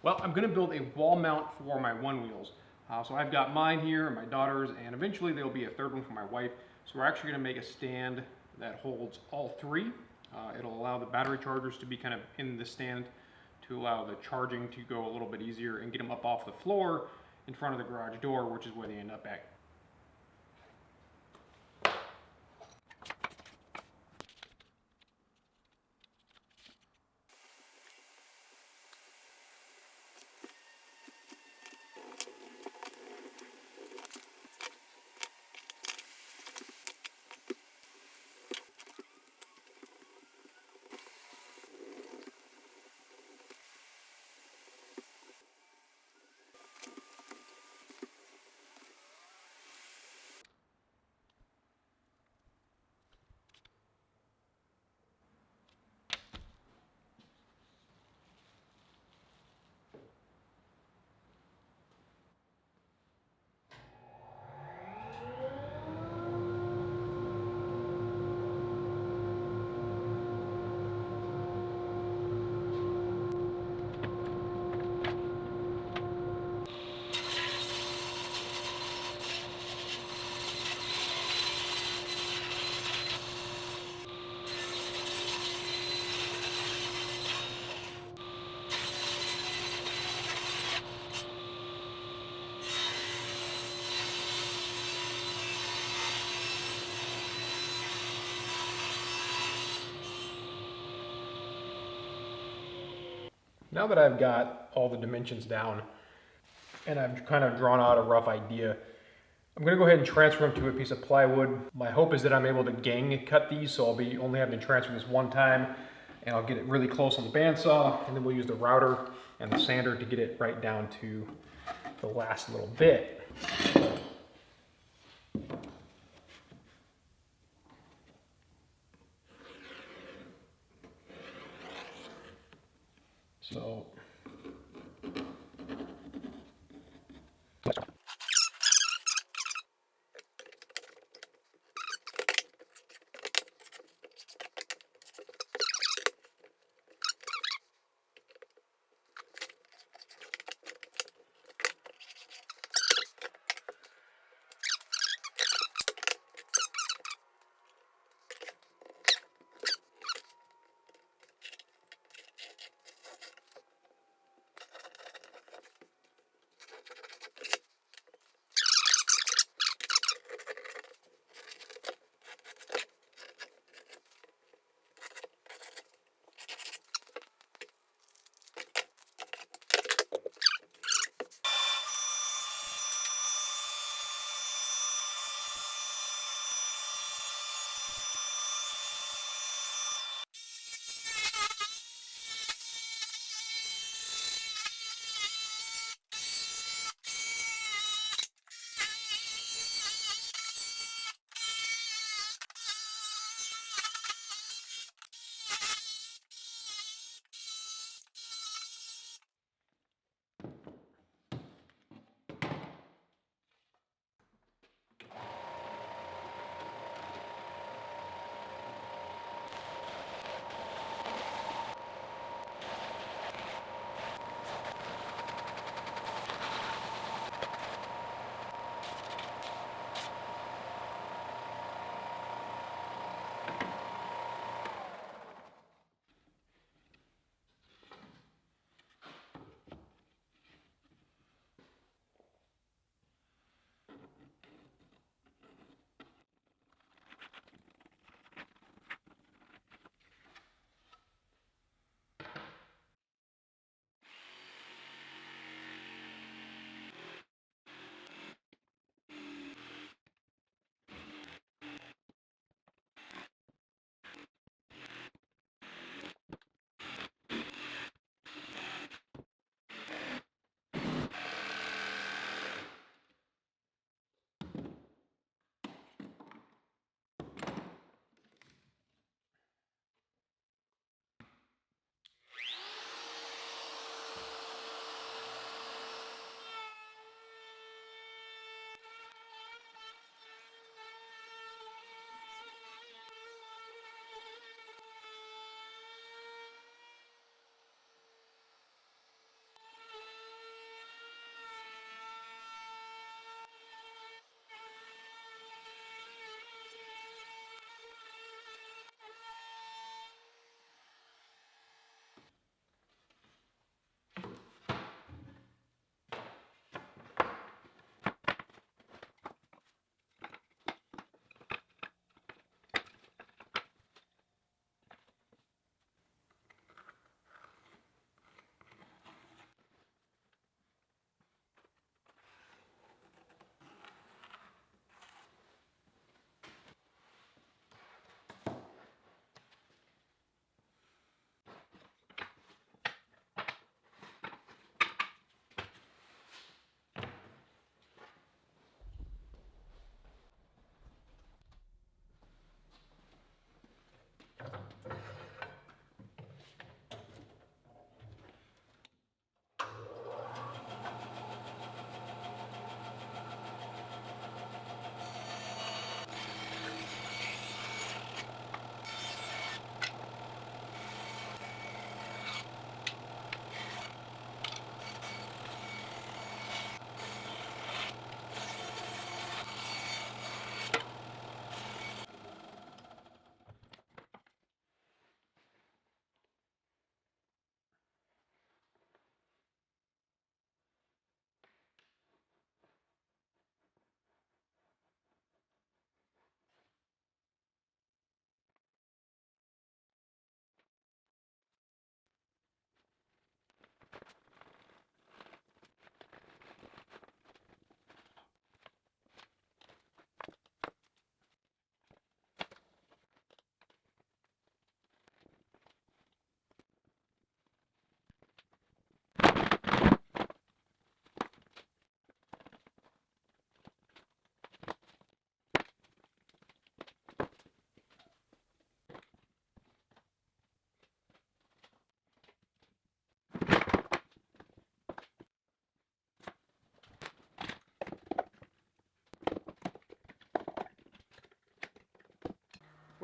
Well, I'm going to build a wall mount for my Onewheels. So I've got mine here, my daughter's, and eventually there'll be a third one for my wife. So we're actually going to make a stand that holds all three. It'll allow the battery chargers to be kind of in the stand to allow the charging to go a little bit easier and get them up off the floor in front of the garage door, which is where they end up at. Now that I've got all the dimensions down and I've kind of drawn out a rough idea, I'm going to go ahead and transfer them to a piece of plywood. My hope is that I'm able to gang cut these, so I'll be only having to transfer this one time, and I'll get it really close on the bandsaw, and then we'll use the router and the sander to get it right down to the last little bit. So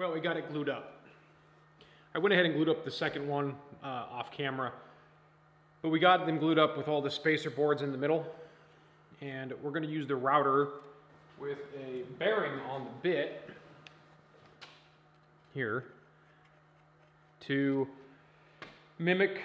Well, we got it glued up. I went ahead and glued up the second one off camera, but we got them glued up with all the spacer boards in the middle, and we're going to use the router with a bearing on the bit here to mimic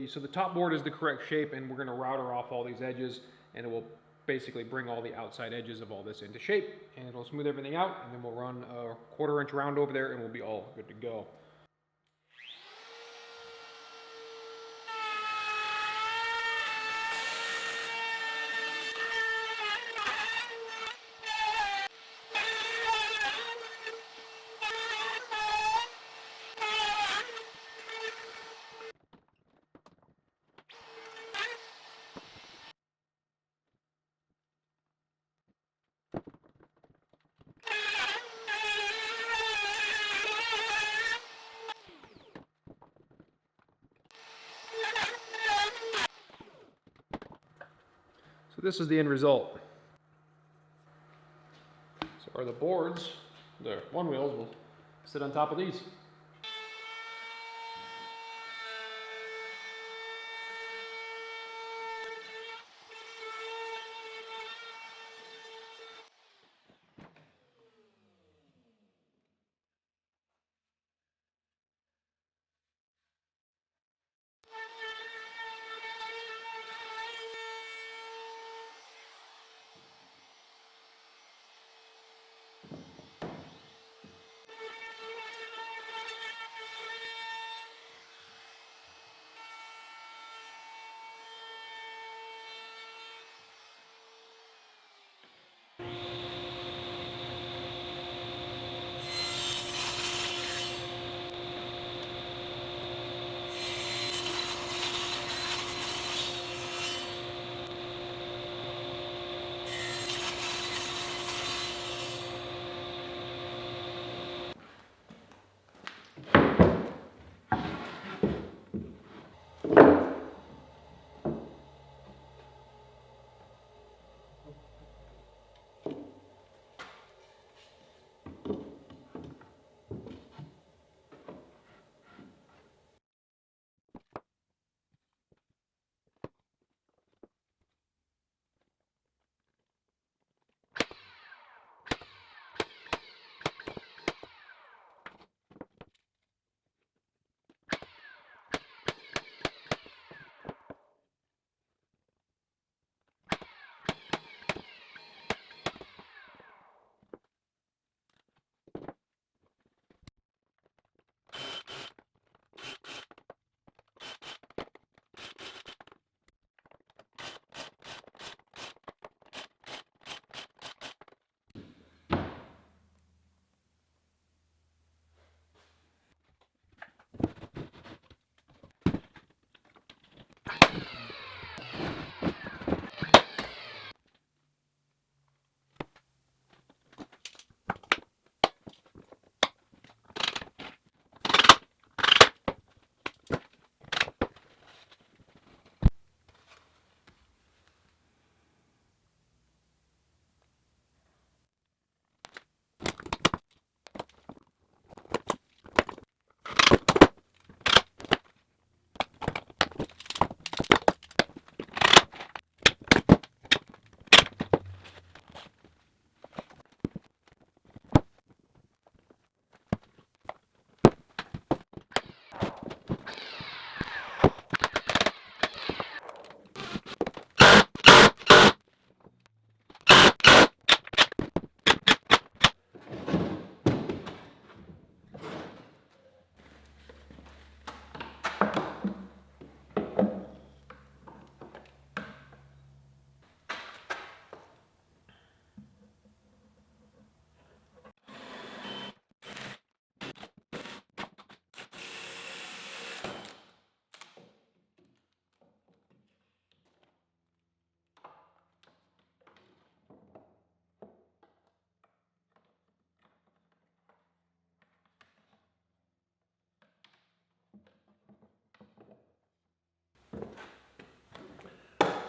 so the top board is the correct shape, and we're going to router off all these edges, and it will basically bring all the outside edges of all this into shape, and it'll smooth everything out, and then we'll run a 1/4 inch round over there and we'll be all good to go. So this is the end result. So the boards, the one wheels, will sit on top of these.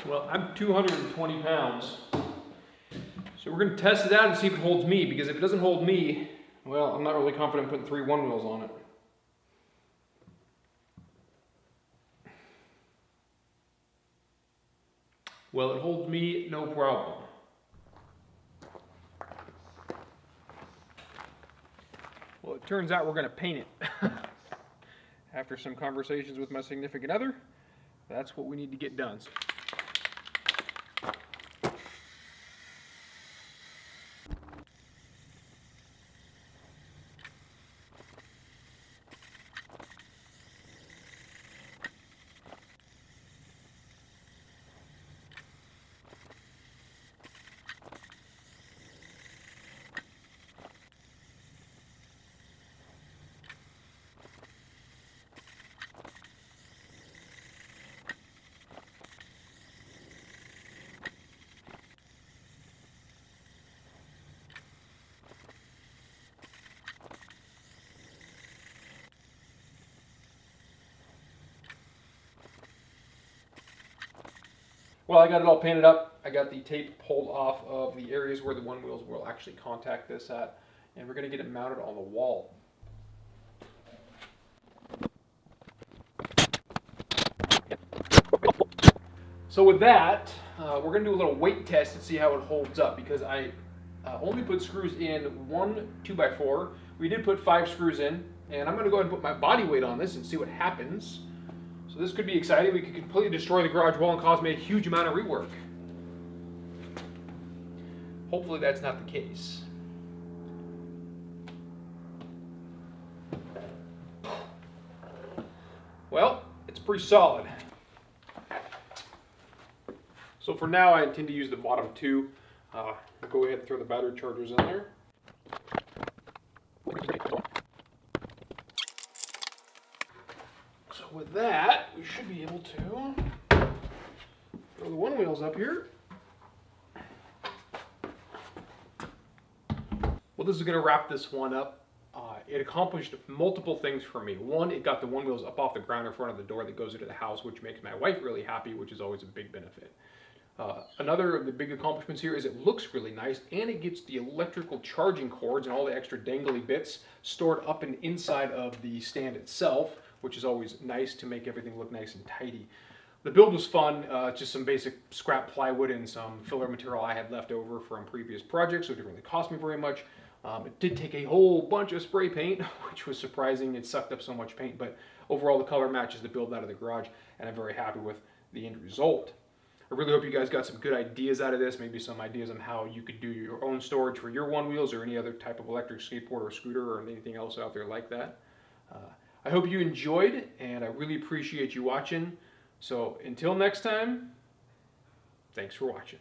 Well, I'm 220 pounds. So we're going to test it out and see if it holds me, because if it doesn't hold me, Well, I'm not really confident putting 3 one wheels on it. Well, it holds me no problem. Well, it turns out we're going to paint it. After some conversations with my significant other, that's what we need to get done. Well, I got it all painted up. I got the tape pulled off of the areas where the one wheels will actually contact this at, and we're going to get it mounted on the wall. So with that, we're going to do a little weight test to see how it holds up, because I only put screws in 1 2x4. We did put 5 screws in, and I'm going to go ahead and put my body weight on this and see what happens. So this could be exciting. We could completely destroy the garage wall and cause me a huge amount of rework. Hopefully that's not the case. Well, it's pretty solid. So for now, I intend to use the bottom 2. Go ahead and throw the battery chargers in there. So with that, we should be able to throw the one wheels up here. Well, this is going to wrap this one up. It accomplished multiple things for me. One, it got the one wheels up off the ground in front of the door that goes into the house, which makes my wife really happy, which is always a big benefit. Another of the big accomplishments here is it looks really nice, and it gets the electrical charging cords and all the extra dangly bits stored up and inside of the stand itself, which is always nice to make everything look nice and tidy. The build was fun, just some basic scrap plywood and some filler material I had left over from previous projects, so it didn't really cost me very much. It did take a whole bunch of spray paint, which was surprising. It sucked up so much paint, but overall the color matches the build out of the garage, and I'm very happy with the end result. I really hope you guys got some good ideas out of this, maybe some ideas on how you could do your own storage for your one wheels or any other type of electric skateboard or scooter or anything else out there like that. I hope you enjoyed, and I really appreciate you watching. So until next time, thanks for watching.